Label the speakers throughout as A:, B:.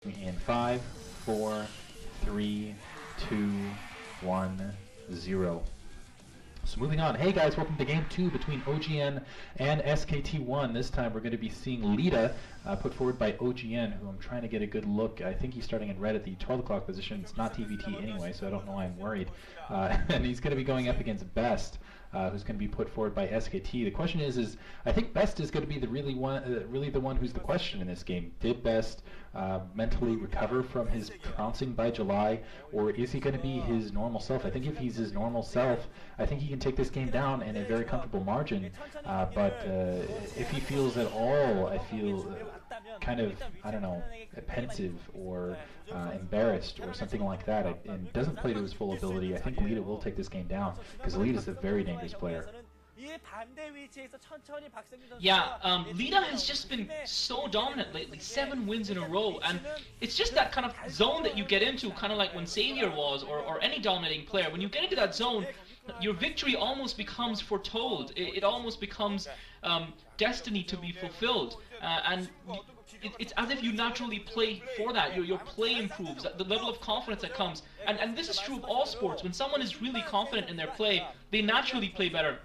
A: In 5, 4, 3, 2, 1, 0. So moving on. Hey guys, welcome to game 2 between OGN and SKT1. This time we're going to be seeing Leta put forward by OGN, who I'm trying to get a good look. I think he's starting in red at the 12 o'clock position. It's not TVT anyway, so I don't know why I'm worried. And he's going to be going up against BeSt, who's going to be put forward by SKT. The question is I think BeSt is going to be the really the one who's the question in this game. Did BeSt mentally recover from his trouncing by July, or is he going to be his normal self? I think if he's his normal self, I think he can take this game down in a very comfortable margin. But if he feels at all, I feel kind of, I don't know, pensive or embarrassed or something like that, and doesn't play to his full ability, I think Leta will take this game down, because Leta is a very dangerous player.
B: Yeah, Leta has just been so dominant lately, 7 wins in a row, and it's just that kind of zone that you get into, kind of like when Savior was, or any dominating player. When you get into that zone, your victory almost becomes foretold. It almost becomes destiny to be fulfilled, and it's as if you naturally play for that. Your play improves, the level of confidence that comes, and this is true of all sports. When someone is really confident in their play, they naturally play better.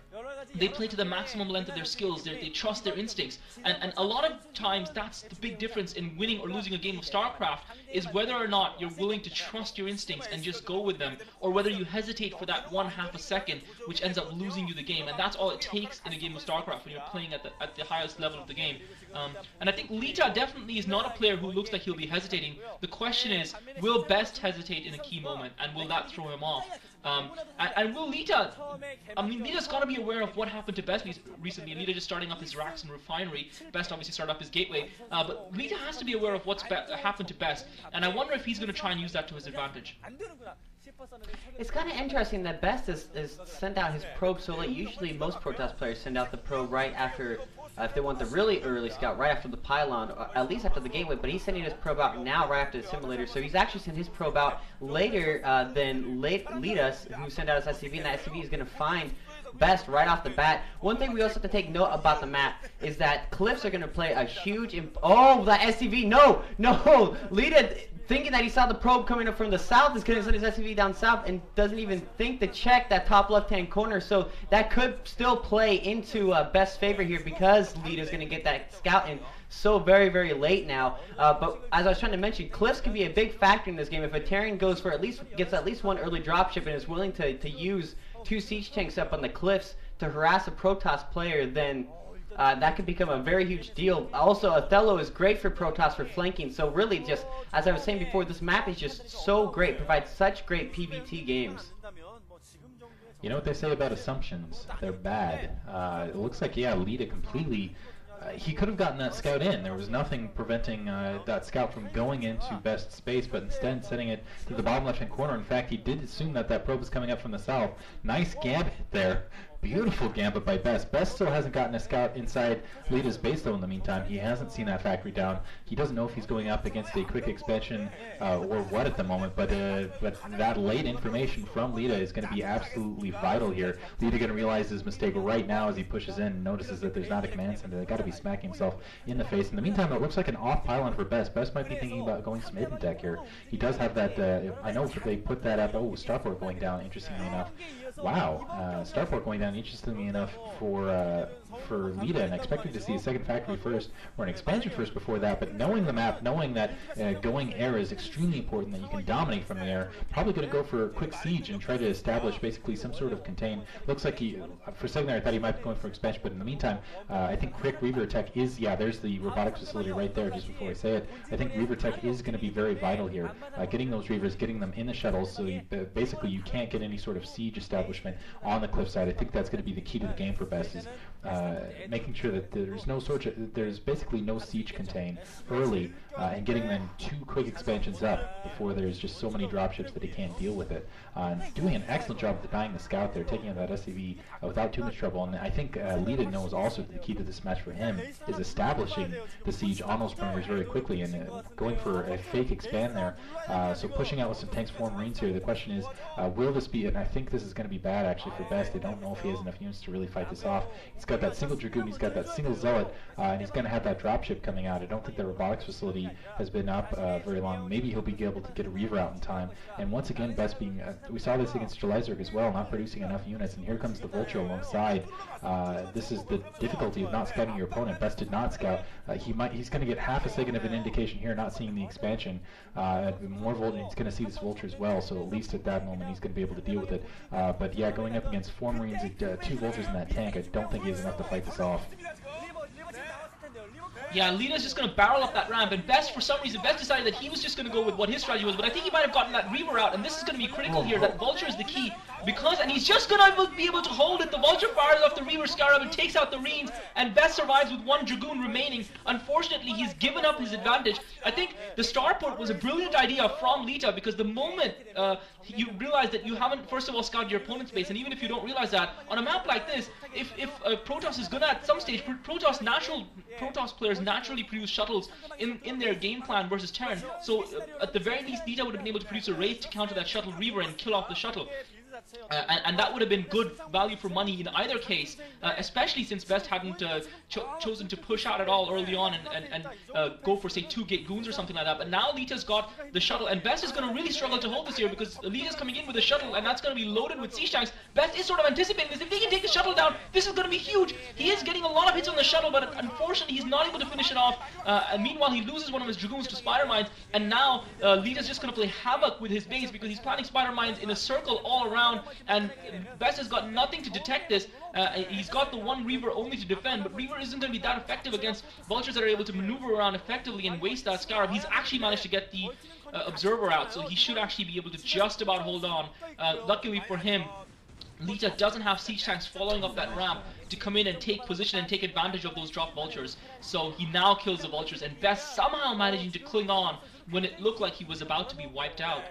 B: They play to the maximum length of their skills. They trust their instincts, and a lot of times that's the big difference in winning or losing a game of StarCraft, is whether or not you're willing to trust your instincts and just go with them, or whether you hesitate for that 1/2 a second, which ends up losing you the game. And that's all it takes in a game of StarCraft when you're playing at the highest level of the game. And I think Leta definitely is not a player who looks like he'll be hesitating. The question is, will BeSt hesitate in a key moment, and will that throw him off? And will Leta, I mean, Leta's got to be aware of what happened to BeSt recently. Leta just starting up his racks and refinery. BeSt obviously started up his gateway. But Leta has to be aware of what's happened to BeSt. And I wonder if he's going to try and use that to his advantage.
C: It's kind of interesting that BeSt is sent out his probe so late. Usually most Protoss players send out the probe right after, if they want the really early scout, right after the pylon, or at least after the gateway, but he's sending his probe out now right after the simulator, so he's actually sent his probe out later than Leta, who sent out his SCV, and that SCV is going to find BeSt right off the bat. One thing we also have to take note about the map is that cliffs are going to play a huge oh, that SCV, no, Leta, thinking that he saw the probe coming up from the south, is going to send his SCV down south and doesn't even think to check that top left-hand corner. So that could still play into BeSt's favor here, because Leta's going to get that scout in so very, very late now. But as I was trying to mention, cliffs can be a big factor in this game. If a Terran goes for gets at least one early dropship and is willing to use 2 siege tanks up on the cliffs to harass a Protoss player, then that could become a very huge deal. Also, Othello is great for Protoss for flanking, so really, just as I was saying before, this map is just so great, provides such great PvT games.
A: You know what they say about assumptions? They're bad. It looks like, yeah, Leta completely... he could have gotten that scout in. There was nothing preventing that scout from going into BeSt's space, but instead sending it to the bottom left-hand corner. In fact, he did assume that probe was coming up from the south. Nice gambit there. Beautiful gambit by BeSt. BeSt still hasn't gotten a scout inside Leta's base, though, in the meantime. He hasn't seen that factory down. He doesn't know if he's going up against a quick expansion or what at the moment, but that late information from Leta is going to be absolutely vital here. Leta going to realize his mistake right now as he pushes in and notices that there's not a command center. They've got to be smacking himself in the face. In the meantime, it looks like an off pylon for BeSt. BeSt might be thinking about going some hidden tech here. He does have that, I know if they put that up, oh, Starport going down, interestingly enough. Wow, Starport going down, interestingly enough, for Leta, and I expected to see a second factory first, or an expansion first before that, but knowing the map, knowing that going air is extremely important, that you can dominate from the air, probably going to go for a quick siege and try to establish basically some sort of contain. Looks like he, for a second there, I thought he might be going for expansion, but in the meantime, I think quick Reaver tech is, yeah, there's the robotics facility right there, just before I say it. I think Reaver tech is going to be very vital here. Getting those Reavers, getting them in the shuttles, so basically you can't get any sort of siege establishment on the cliffside. I think that's going to be the key to the game for BeSt, is making sure that there's basically no siege contain early, and getting them 2 quick expansions up before there's just so many dropships that he can't deal with it. Doing an excellent job of denying the scout there, taking out that SCV without too much trouble. And I think Leta knows also that the key to this match for him is establishing the siege on those perimeters very quickly and going for a fake expand there. So pushing out with some tanks, 4 Marines here. The question is, will this be, and I think this is going to be bad actually for BeSt. I don't know if he has enough units to really fight this off. He's got that that single Dragoon, he's got that single Zealot, and he's going to have that dropship coming out. I don't think the robotics facility has been up very long. Maybe he'll be able to get a Reaver out in time. And once again, BeSt being, we saw this against Jelizerg as well, not producing enough units, and here comes the Vulture alongside. This is the difficulty of not scouting your opponent. BeSt did not scout. He's going to get half a second of an indication here, not seeing the expansion. More Vulture, he's going to see this Vulture as well, so at least at that moment he's going to be able to deal with it. But yeah, going up against 4 Marines, 2 Vultures in that tank, I don't think he has enough to fight this off.
B: Yeah, Leta's just going to barrel up that ramp, and BeSt, for some reason, BeSt decided that he was just going to go with what his strategy was, but I think he might have gotten that Reaver out, and this is going to be critical here, that Vulture is the key, because, and he's just going to be able to hold it. The Vulture fires off the Reaver Scarab and takes out the Reams, and BeSt survives with 1 Dragoon remaining. Unfortunately, he's given up his advantage. I think the starport was a brilliant idea from Leta, because the moment you realize that you haven't, first of all, scouted your opponent's base, and even if you don't realize that, on a map like this, if Protoss is gonna, at some stage, Protoss players naturally produce shuttles in their game plan versus Terran, so at the very least, Leta would have been able to produce a Wraith to counter that shuttle Reaver and kill off the shuttle. And that would have been good value for money in either case, especially since BeSt hadn't chosen to push out at all early on and go for, say, 2 gate goons or something like that. But now Leta's got the shuttle, and BeSt is going to really struggle to hold this here, because Leta's coming in with a shuttle, and that's going to be loaded with siege tanks. BeSt is sort of anticipating this. If they can take the shuttle down, this is going to be huge. He is getting a lot of hits on the shuttle, but unfortunately he's not able to finish it off. And meanwhile, he loses one of his Dragoons to Spider Mines, and now Leta's just going to play havoc with his base, because he's planting Spider Mines in a circle all around, and BeSt has got nothing to detect this. He's got the 1 Reaver only to defend, but Reaver isn't going to be that effective against Vultures that are able to maneuver around effectively and waste that Scarab. He's actually managed to get the Observer out, so he should actually be able to just about hold on. Luckily for him, Leta doesn't have siege tanks following up that ramp to come in and take position and take advantage of those drop Vultures. So he now kills the Vultures, and BeSt somehow managing to cling on when it looked like he was about to be wiped out.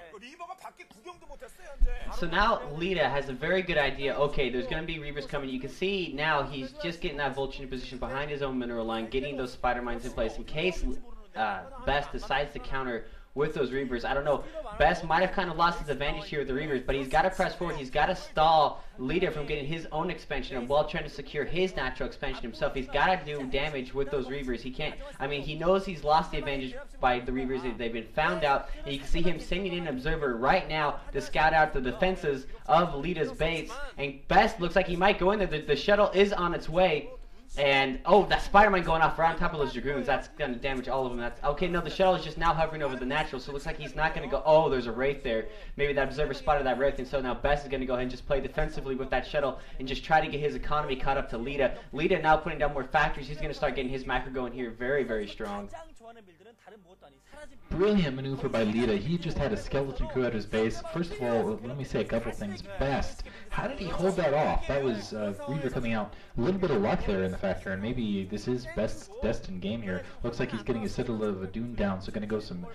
C: So now Leta has a very good idea. Okay, there's going to be Reavers coming. You can see now he's just getting that Vulture in position behind his own mineral line, getting those Spider Mines in place in case BeSt decides to counter with those Reavers. I don't know. BeSt might have kind of lost his advantage here with the Reavers, but he's got to press forward. He's got to stall Leta from getting his own expansion and while trying to secure his natural expansion himself. He's got to do damage with those Reavers. He can't, I mean, he knows he's lost the advantage by the Reavers. They've been found out, and you can see him sending in an observer right now to scout out the defenses of Leta's base. And BeSt looks like he might go in there. The shuttle is on its way. And, oh, that Spider-Man going off right on top of those Dragoons, that's going to damage all of them. That's okay, no, the shuttle is just now hovering over the natural, so it looks like he's not going to go, oh, there's a Wraith there. Maybe that observer spotted that Wraith, and so now BeSt is going to go ahead and just play defensively with that shuttle and just try to get his economy caught up to Leta. Leta now putting down more factories. He's going to start getting his macro going here very, very strong.
A: Brilliant maneuver by Leta. He just had a skeleton crew at his base. First of all, let me say a couple things. BeSt, how did he hold that off? That was Reaver coming out. A little bit of luck there in the factor, and maybe this is BeSt's destined game here. Looks like he's getting a Citadel of a Dune down, so going to go some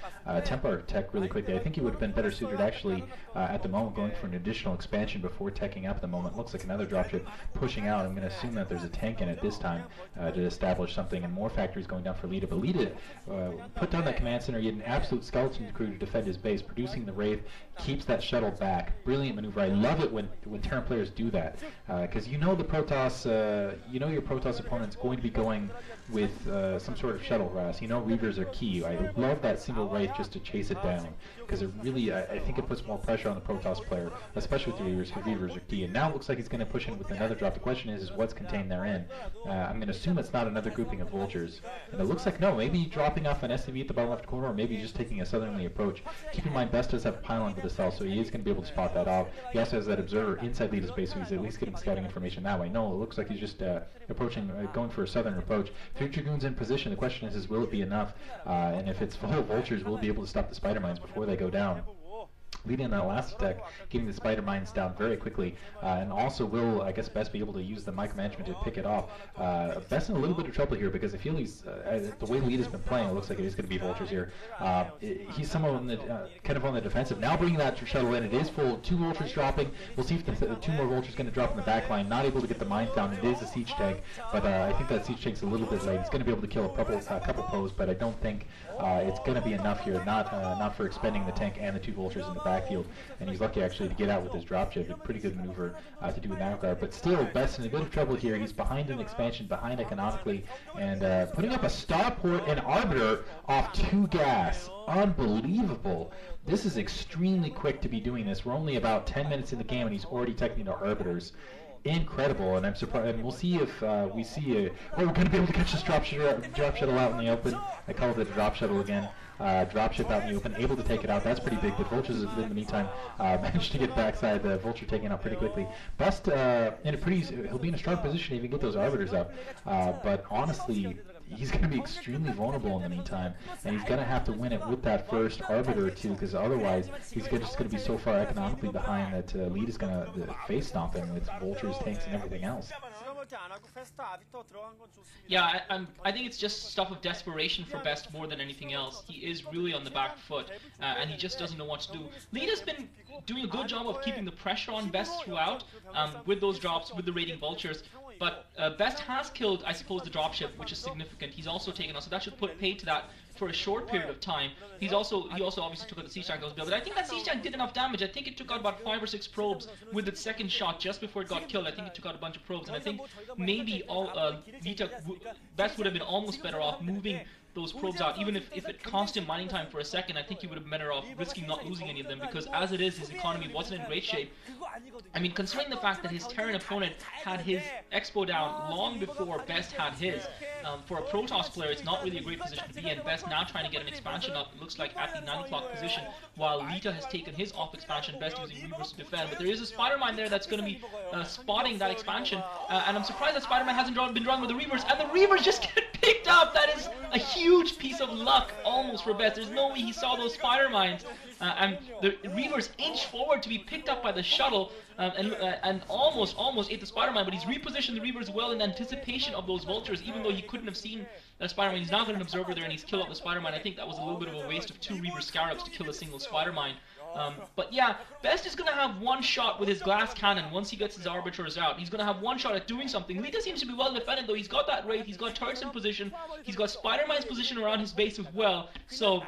A: Templar tech really quickly. I think he would have been better suited actually at the moment going for an additional expansion before teching up at the moment. Looks like another dropship pushing out. I'm going to assume that there's a tank in it this time to establish something, and more factories going down for Leta. But Leta put down that command center. He had an absolute skeleton crew to defend his base, producing the Wraith, keeps that shuttle back. Brilliant maneuver. I love it when Terran players do that, because you know the Protoss, you know your Protoss opponent's going to be going with some sort of shuttle harass. You know Reavers are key. I love that single Wraith just to chase it down, because it really, I think it puts more pressure on the Protoss player, especially with the Reavers, because Reavers are key. And now it looks like he's going to push in with another drop. The question is what's contained therein. I'm going to assume it's not another grouping of Vultures. And it looks like no, maybe dropping off an SCV at the bottom left corner, or maybe just taking a southerly approach. Keep in mind, BeSt does have a pylon to the south, so he is going to be able to spot that off. He also has that observer inside Leta's base, so he's at least getting scouting information that way. No, it looks like he's just approaching, going for a southern approach. 3 Dragoons in position. The question is will it be enough? And if it's full of Vultures, will it be able to stop the Spider Mines before they go down? Leading in that last attack, getting the Spider Mines down very quickly, and also will, I guess, BeSt be able to use the micromanagement to pick it off. BeSt in a little bit of trouble here, because I feel he's, the way Leta's been playing, it looks like it is going to be Vultures here. He's somewhat on the, kind of on the defensive. Now bringing that shuttle in, it is full, 2 Vultures dropping. We'll see if the 2 more Vultures going to drop in the back line. Not able to get the mines down. It is a siege tank, but I think that siege tank's a little bit late. It's going to be able to kill a couple foes, but I don't think it's going to be enough here, not for expending the tank and the 2 Vultures in the back. backfield, and he's lucky actually to get out with his dropship. A pretty good maneuver to do in that regard. But still, BeSt in a bit of trouble here. He's behind in expansion, behind economically, and putting up a starport and Arbiter off 2 gas. Unbelievable. This is extremely quick to be doing this. We're only about 10 minutes in the game, and he's already teching the Arbiters. Incredible, and I'm surprised. And we'll see if we see a. Oh, we're going to be able to catch this drop shuttle out in the open. I call it the drop shuttle again. Dropship out in the open, able to take it out. That's pretty big. But Vultures, in the meantime, managed to get backside. The Vulture taken out pretty quickly. BeSt in a pretty. He'll be in a strong position if he can get those Arbiters up. But honestly, he's going to be extremely vulnerable in the meantime, and he's going to have to win it with that first Arbiter or two, because otherwise he's just going to be so far economically behind that Leta's going to face stomp him with Vultures, tanks, and everything else.
B: Yeah, I think it's just stuff of desperation for BeSt more than anything else. He is really on the back foot, and he just doesn't know what to do. Leta's been doing a good job of keeping the pressure on BeSt throughout, with those drops, with the raiding Vultures. But BeSt has killed, I suppose, the dropship, which is significant. He's also taken us, so that should put paid to that for a short period of time. He also obviously took out the siege tank that was built, but I think that siege tank did enough damage. I think it took out about 5 or 6 probes with its second shot just before it got killed. I think it took out a bunch of probes, and I think maybe BeSt would have been almost better off moving those probes out, even if it cost him mining time for a second. I think he would have been better off risking not losing any of them, because as it is, his economy wasn't in great shape. I mean, considering the fact that his Terran opponent had his expo down long before BeSt had his, for a Protoss player, it's not really a great position to be in. BeSt now trying to get an expansion up, it looks like at the 9 o'clock position, while Leta has taken his off expansion, BeSt using Reavers to defend. But there is a Spider Mine there that's going to be spotting that expansion, and I'm surprised that Spider Man hasn't been drawn with the Reavers, and the Reavers just get picked up. That is a huge piece of luck almost for BeSt. There's no way he saw those Spider Mines. And the Reavers inch forward to be picked up by the shuttle, and almost ate the Spider Mine, but he's repositioned the Reavers well in anticipation of those Vultures, even though he couldn't have seen that Spider Mine. He's now got an Observer there, and he's killed off the Spider Mine. I think that was a little bit of a waste of 2 Reaver Scarabs to kill a single Spider Mine. But yeah, BeSt is going to have one shot with his glass cannon once he gets his Arbiters out. He's going to have one shot at doing something. Leta seems to be well defended, though. He's got that Wraith, he's got turrets in position, he's got Spider Mine's position around his base as well. So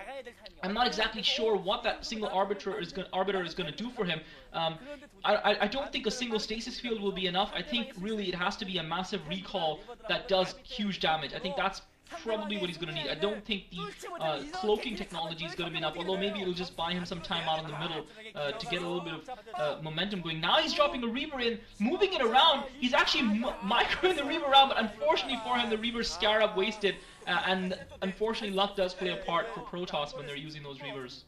B: I'm not exactly sure what that single Arbiter is going to do for him. I don't think a single stasis field will be enough. I think really it has to be a massive recall that does huge damage. I think that's probably what he's going to need. I don't think the cloaking technology is going to be enough, although maybe it'll just buy him some time out in the middle to get a little bit of momentum going. Now he's dropping a Reaver in, moving it around. He's actually microing the Reaver around, but unfortunately for him, the Reaver Scarab wasted, and unfortunately luck does play a part for Protoss when they're using those Reavers.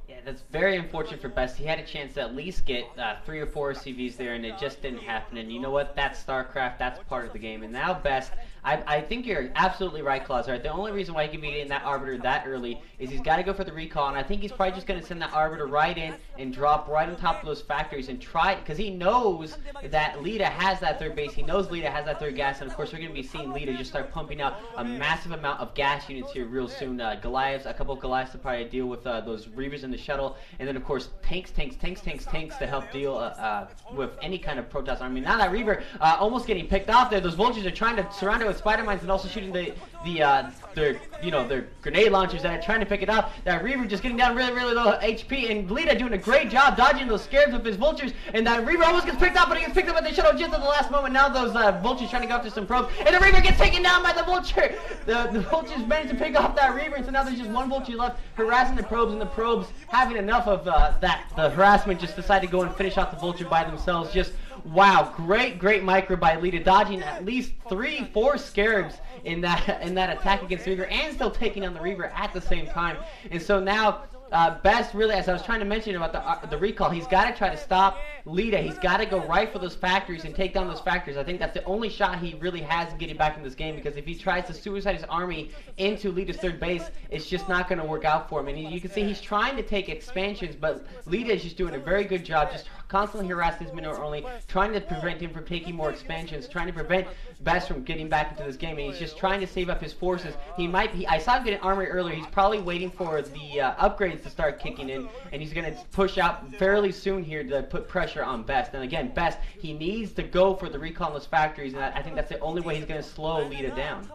C: Yeah, that's very unfortunate for BeSt. He had a chance to at least get 3 or 4 CVs there, and it just didn't happen. And you know what? That's StarCraft. That's part of the game. And now BeSt, I think you're absolutely right, Claus. Right? The only reason why he can be getting that Arbiter that early is he's got to go for the recall, and I think he's probably just going to send that Arbiter right in and drop right on top of those factories and try, because he knows that Leta has that 3rd base. He knows Leta has that 3rd gas, and of course we're going to be seeing Leta just start pumping out a massive amount of gas units here real soon. Goliaths, a couple of Goliaths to probably deal with those Reavers in the shuttle, and then of course tanks to help deal with any kind of Protoss army. Now that Reaver almost getting picked off there. Those Vultures are trying to surround it with Spider Mines and also shooting their grenade launchers that are trying to pick it up. That Reaver just getting down really low HP, and Leta doing a great job dodging those scares with his Vultures, and that Reaver almost gets picked up, but he gets picked up at the shuttle just at the last moment. Now those Vultures trying to go after some probes, and the Reaver gets taken down by the Vulture. The Vultures managed to pick off that Reaver, and so now there's just one Vulture left harassing the probes, and the probes having enough of the harassment just decide to go and finish off the Vulture by themselves. Just wow, great micro by Leta, dodging at least 3-4 Scarabs in that attack against the Reaver, and still taking on the Reaver at the same time. And so now BeSt really, as I was trying to mention about the recall, he's got to try to stop Leta. He's got to go right for those factories and take down those factories. I think that's the only shot he really has in getting back in this game, because if he tries to suicide his army into Leta's 3rd base, it's just not going to work out for him. And you can see he's trying to take expansions, but Leta is just doing a very good job, just constantly harassing his minor only, trying to prevent him from taking more expansions, trying to prevent BeSt from getting back into this game, and he's just trying to save up his forces. I saw him get an armory earlier. He's probably waiting for the upgrades to start kicking in, and he's going to push out fairly soon here to put pressure on BeSt. And again, BeSt, he needs to go for the recall in those factories, and I think that's the only way he's going to slow Leta down.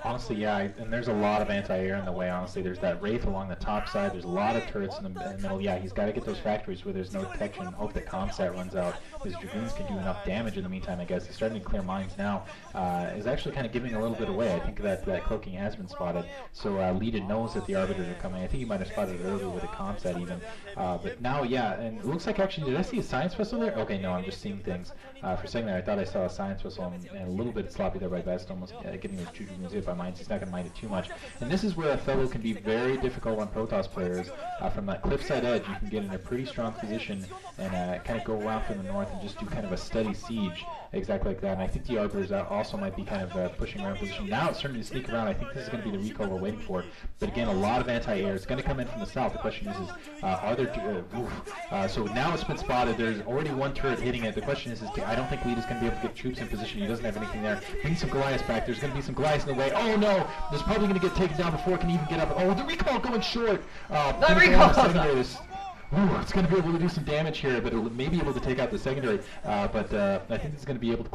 A: Honestly, yeah, and there's a lot of anti-air in the way, honestly. There's that Wraith along the top side, there's a lot of turrets in the middle. Yeah, he's got to get those factories where there's no detection, hope that Comsat runs out. His Dragoons can do enough damage in the meantime, I guess. He's starting to clear mines now. Is actually kind of giving a little bit away. I think that cloaking has been spotted. So Leta knows that the Arbiters are coming. I think he might have spotted it earlier with a Comsat even. But now, yeah, and it looks like actually, did I see a science vessel there? Okay, no, I'm just seeing things. For a second there, I thought I saw a science vessel and a little bit sloppy there by BeSt, almost getting those 2 Dragoons hit by mines. He's not going to mind it too much. And this is where Othello can be very difficult on Protoss players. From that cliffside edge, you can get in a pretty strong position and kind of go around from the north and just do kind of a steady siege, exactly like that. And I think the Arbiters also might be kind of pushing around position. Now it's starting to sneak around. I think this is going to be the recall we're waiting for. But again, a lot of anti-air. It's going to come in from the south. The question is are there... so now it's been spotted. There's already one turret hitting it. The question is I don't think Leta's going to be able to get troops in position. He doesn't have anything there. We need some Goliaths back. There's going to be some Goliaths in the way. Oh no! There's probably going to get taken down before it can even get up. Oh, the recall going short!
C: The recall!
A: Ooh, it's going to be able to do some damage here, but it may be able to take out the secondary. But I think it's going to be able to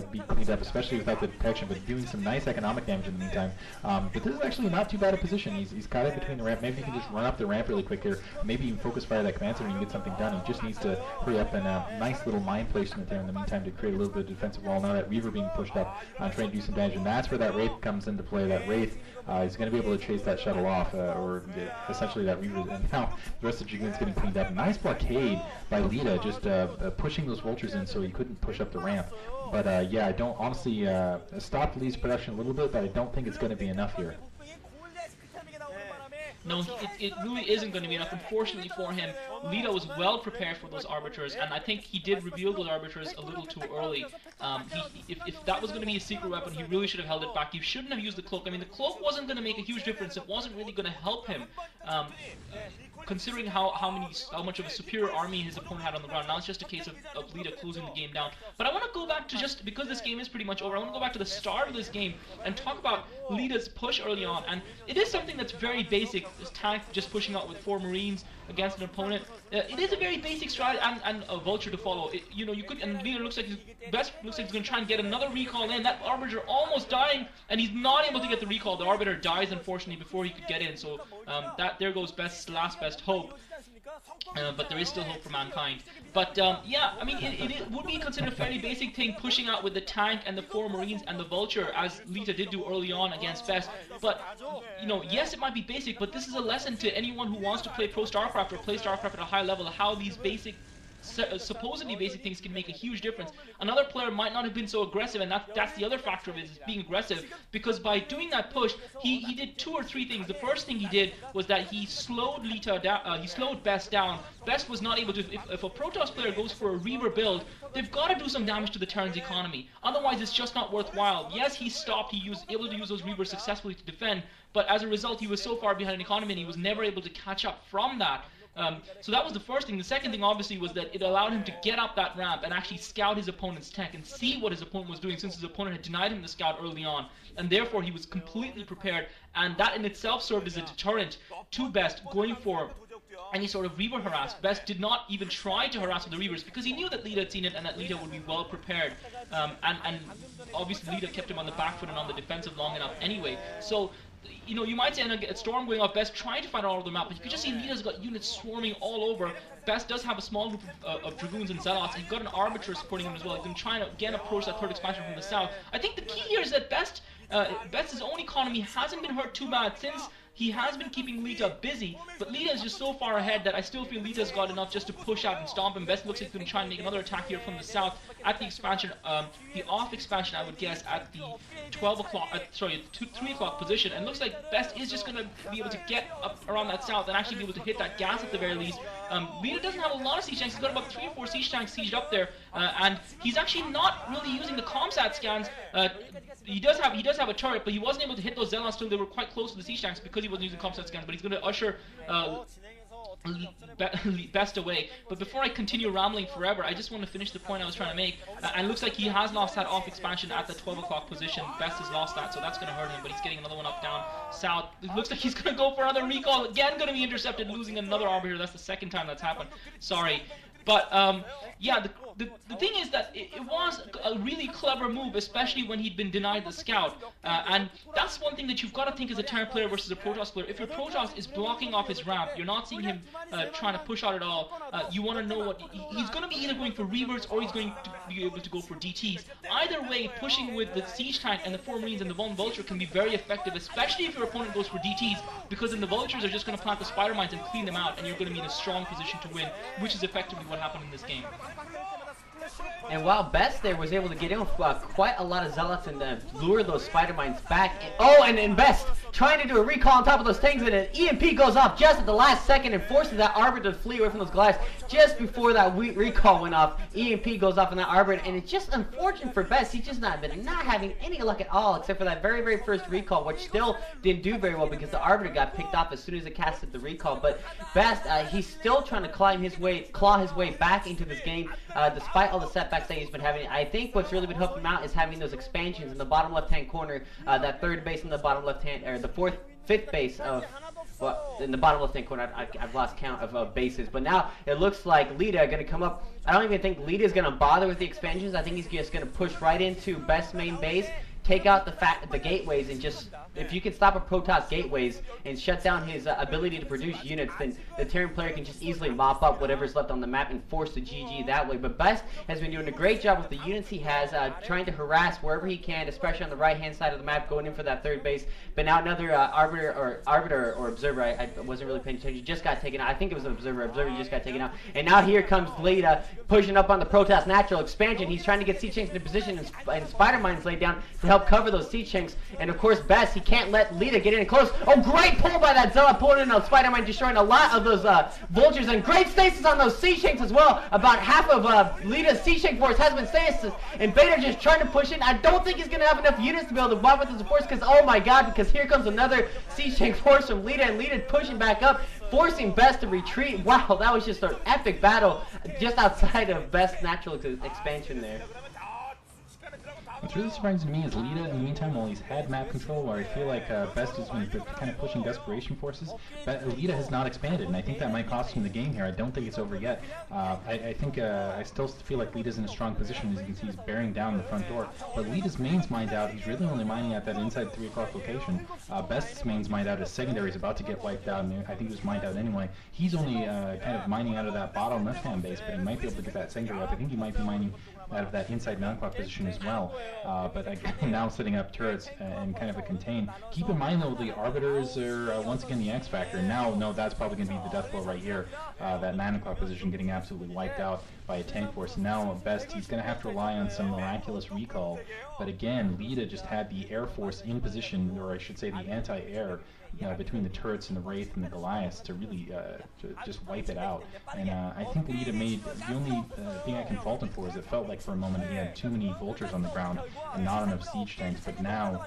A: be cleaned up, especially without the detection, but doing some nice economic damage in the meantime. But this is actually not too bad a position. He's caught it between the ramp. Maybe he can just run up the ramp really quick here. Maybe even focus fire that command center and get something done. He just needs to hurry up and nice little mine placement there in the meantime to create a little bit of defensive wall. Now that Reaver being pushed up, trying to do some damage, and that's where that Wraith comes into play. That Wraith is going to be able to chase that shuttle off, or essentially that Reaver. And now the rest of the Dragoon's getting cleaned up. Nice blockade by Leta, just pushing those vultures in so he couldn't push up the ramp. But yeah, I don't honestly stop Lee's production a little bit, but I don't think it's going to be enough here.
B: No, it really isn't going to be enough. Unfortunately for him, Leta was well prepared for those Arbiters, and I think he did reveal those Arbiters a little too early. If that was going to be a secret weapon, he really should have held it back. He shouldn't have used the cloak. I mean, the cloak wasn't going to make a huge difference. It wasn't really going to help him, considering how much of a superior army his opponent had on the ground. Now it's just a case of Leta closing the game down. But I want to go back to, just because this game is pretty much over, I want to go back to the start of this game and talk about Leta's push early on. And it is something that's very basic. This tank just pushing out with 4 Marines against an opponent. It is a very basic strat and a vulture to follow. You know, you could, and Leta looks like BeSt looks like he's going to try and get another recall in. That Arbiter almost dying, and he's not able to get the recall. The Arbiter dies, unfortunately, before he could get in. So there goes BeSt's last best hope. But there is still hope for mankind. But yeah, I mean, it would be considered a fairly basic thing, pushing out with the tank and the 4 Marines and the vulture, as Leta did do early on against BeSt. But, you know, yes, it might be basic, but this is a lesson to anyone who wants to play Pro StarCraft or play StarCraft at a high level, how these basic, supposedly basic things can make a huge difference. Another player might not have been so aggressive, and that's the other factor of it, is being aggressive, because by doing that push, he did 2 or 3 things. The first thing he did was that he slowed Leta down, he slowed BeSt down. BeSt was not able to, if a Protoss player goes for a Reaver build, they've got to do some damage to the Terran's economy, otherwise it's just not worthwhile. Yes, he stopped, he was able to use those Reavers successfully to defend, but as a result he was so far behind in economy and he was never able to catch up from that. So that was the first thing. The second thing, obviously, was that it allowed him to get up that ramp and actually scout his opponent's tech and see what his opponent was doing, since his opponent had denied him the scout early on, and therefore he was completely prepared, and that in itself served as a deterrent to BeSt going for any sort of Reaver harass. BeSt did not even try to harass with the Reavers because he knew that Leta had seen it and that Leta would be well prepared, and obviously Leta kept him on the back foot and on the defensive long enough anyway. So, you know, you might say a Storm going off, BeSt trying to find all over the map, but you can just see Leta's got units swarming all over. BeSt does have a small group of Dragoons and Zealots. He's got an Arbiter supporting him as well. He's been trying to again approach that 3rd expansion from the south. I think the key here is that BeSt's own economy hasn't been hurt too bad, since he has been keeping Leta busy, but Leta is just so far ahead that I still feel Leta's got enough just to push out and stomp him. BeSt looks like he's going to try and make another attack here from the south at the expansion, the off expansion, I would guess, at the 3 o'clock position, and looks like BeSt is just going to be able to get up around that south and actually be able to hit that gas at the very least. Leta doesn't have a lot of siege tanks. He's got about 3 or 4 siege tanks sieged up there, and he's actually not really using the Comsat scans. He does have a turret, but he wasn't able to hit those Zealots till they were quite close to the siege tanks because he wasn't using Comsat scans. But he's going to usher BeSt away. But before I continue rambling forever, I just want to finish the point I was trying to make. And it looks like he has lost that off expansion at the 12 o'clock position. BeSt has lost that, so that's going to hurt him. But he's getting another one up down south. It looks like he's going to go for another recall. Again, going to be intercepted, losing another Arbiter. That's the second time that's happened. Sorry. But yeah, the thing is that it was a really clever move, especially when he'd been denied the scout. And that's one thing that you've got to think as a Terran player versus a Protoss player. If your Protoss is blocking off his ramp, you're not seeing him trying to push out at all. You want to know what he's going to be, either going for reverts or he's going to be able to go for DTs. Either way, pushing with the siege tank and the 4 Marines and the 1 Vulture can be very effective, especially if your opponent goes for DTs, because then the Vultures are just going to plant the Spider Mines and clean them out, and you're going to be in a strong position to win, which is effectively what happened in this game.
C: And while BeSt there was able to get in with quite a lot of zealots and lure those spider mines back. And BeSt trying to do a recall on top of those tanks, and an EMP goes off just at the last second and forces that Arbiter to flee away from those Goliaths. Just before that recall went off, EMP goes off on that Arbiter, and it's just unfortunate for BeSt. He's just not having any luck at all, except for that very first recall, which still didn't do very well because the Arbiter got picked off as soon as it casted the recall. But BeSt, he's still trying to claw his way back into this game, despite all the setbacks that he's been having. I think what's really been helping him out is having those expansions in the bottom left-hand corner, that 3rd base in the bottom left-hand, or the 5th base of, well, in the bottom left-hand corner. I've lost count of bases, but now it looks like Leta going to come up. I don't even think Leta is going to bother with the expansions. I think he's just going to push right into BeSt's main base, take out the gateways, and just, if you can stop a Protoss gateways and shut down his ability to produce units, then the Terran player can just easily mop up whatever's left on the map and force the GG that way. But BeSt has been doing a great job with the units he has, trying to harass wherever he can, especially on the right-hand side of the map, going in for that 3rd base. But now another Arbiter or Observer, I wasn't really paying attention, just got taken out. I think it was an Observer. Observer just got taken out. And now here comes Leta pushing up on the Protoss natural expansion. He's trying to get siege tanks into position and Spider Mines laid down to help cover those siege tanks. And of course, BeSt, he can't let Leta get in close. Oh, great pull by that Zealot, pulling in a Spider Mine, destroying a lot of those Vultures, and great stasis on those siege tanks as well. About half of Leta's siege tank force has been stasis, and Bader just trying to push in. I don't think he's going to have enough units to be able to wipe with his force, because, oh my god, because here comes another siege tank force from Leta, and Leta pushing back up, forcing BeSt to retreat. Wow, that was just an epic battle just outside of BeSt's natural expansion there.
A: What's really surprising to me is Leta, in the meantime, while he's had map control, where I feel like BeSt has been kind of pushing desperation forces, but Leta has not expanded, and I think that might cost him the game here. I don't think it's over yet. I think I still feel like Leta's in a strong position. As you can see, he's bearing down the front door, but Leta's main's mined out. He's really only mining at that inside 3 o'clock location. BeSt's main's mined out. His secondary is about to get wiped out, and I think he was mined out anyway. He's only kind of mining out of that bottom left-hand base, but he might be able to get that secondary up. I think he might be mining out of that inside 9 o'clock position as well. But now setting up turrets and kind of a contain. Keep in mind though, the Arbiters are once again the X factor. Now, no, that's probably going to be the death blow right here. That 9 o'clock position getting absolutely wiped out by a tank force. Now, BeSt, he's going to have to rely on some miraculous recall. But again, Leta just had the Air Force in position, or I should say the anti-air, between the turrets and the Wraith and the Goliaths to really to just wipe it out. And I think Leta made, the only thing I can fault him for is it felt like for a moment he had too many Vultures on the ground and not enough siege tanks, but now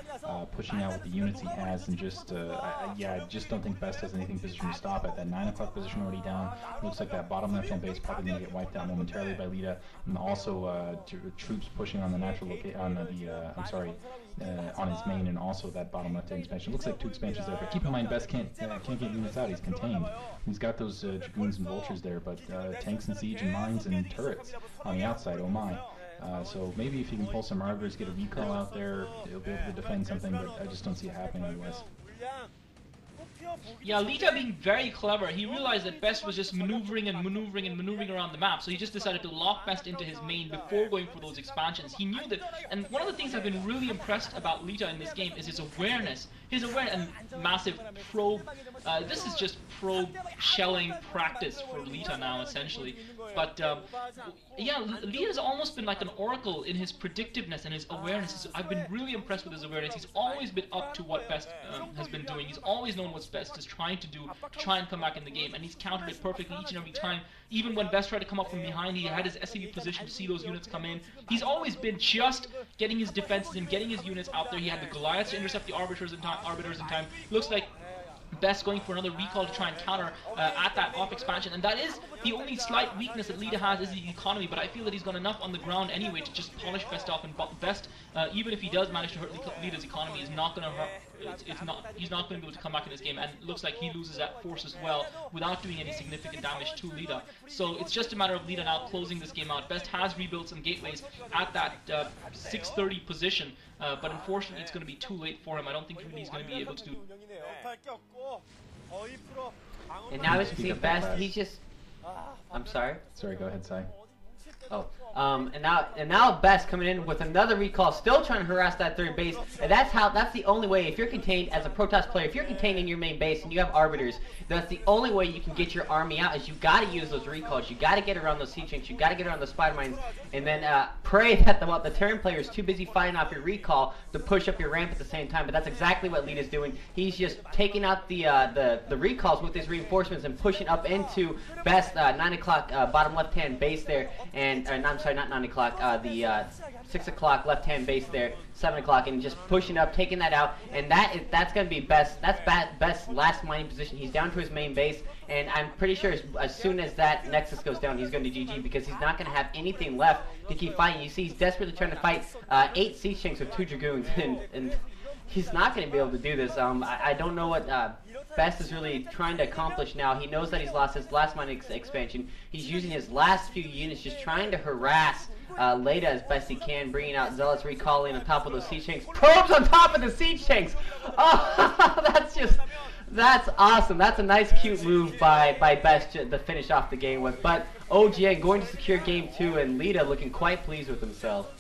A: pushing out with the units he has, and just, I just don't think BeSt has anything positioned to stop it. That 9 o'clock position already down. Looks like that bottom left-hand base probably going to get wiped out momentarily by Leta, and also troops pushing on the natural on his main, and also that bottom left-hand expansion. Looks like 2 expansions there, but keep in mind BeSt can't get units out. He's contained. He's got those Dragoons and Vultures there, but tanks and siege and mines and turrets on the outside, oh my. So maybe if he can pull some Arbiters, get a recall out there, he'll be able to defend something, but I just don't see it happening otherwise.
B: Yeah, Leta being very clever, he realized that BeSt was just maneuvering around the map, so he just decided to lock BeSt into his main before going for those expansions. He knew that, and one of the things I've been really impressed about Leta in this game is his awareness. His awareness and massive probe. This is just probe shelling practice for Leta now, essentially. But yeah, Leta's almost been like an oracle in his predictiveness and his awareness. I've been really impressed with his awareness. He's always been up to what BeSt has been doing. He's always known what BeSt is trying to do to try and come back in the game, and he's countered it perfectly each and every time. Even when BeSt tried to come up from behind, he had his SCV position to see those units come in. He's always been just getting his defenses and getting his units out there. He had the Goliaths to intercept the Arbiters in time. Looks like BeSt going for another recall to try and counter at that off expansion, and that is the only slight weakness that Leta has is the economy, but I feel that he's got enough on the ground anyway to just polish BeSt off, and BeSt, even if he does manage to hurt Leta's economy, is not going to hurt. He's not going to be able to come back in this game, and it looks like he loses that force as well without doing any significant damage to Leta. So it's just a matter of Leta now closing this game out. BeSt has rebuilt some gateways at that 630 position, but unfortunately it's going to be too late for him. I don't think really he's going to be able to do.
C: And now as you see BeSt, he's just... I'm sorry?
A: Sorry, go ahead, Sai.
C: Oh. And now BeSt coming in with another recall, still trying to harass that third base. And that's the only way, if you're contained as a Protoss player, if you're contained in your main base and you have arbiters, that's the only way you can get your army out, is you gotta use those recalls, you gotta get around those siege tanks, you gotta get around the spider mines, and then pray that the Terran player is too busy fighting off your recall to push up your ramp at the same time. But that's exactly what Leta's doing. He's just taking out the recalls with his reinforcements and pushing up into BeSt 9 o'clock bottom left hand base there, and I'm sorry, not 9 o'clock, the 6 o'clock left hand base there, 7 o'clock, and just pushing up, taking that out, and that's going to be BeSt. That's BeSt's last mining position. He's down to his main base, and I'm pretty sure as soon as that Nexus goes down, he's going to GG, because he's not going to have anything left to keep fighting. You see, he's desperately trying to fight 8 siege tanks with 2 dragoons, and he's not going to be able to do this. I don't know what BeSt is really trying to accomplish now. He knows that he's lost his last mining expansion. He's using his last few units, just trying to harass Leta as best he can, bringing out Zealots, recalling on top of those siege tanks. Probes on top of the siege tanks! Oh, that's awesome. That's a nice, cute move by BeSt to finish off the game with. But OGN going to secure game 2, and Leta looking quite pleased with himself.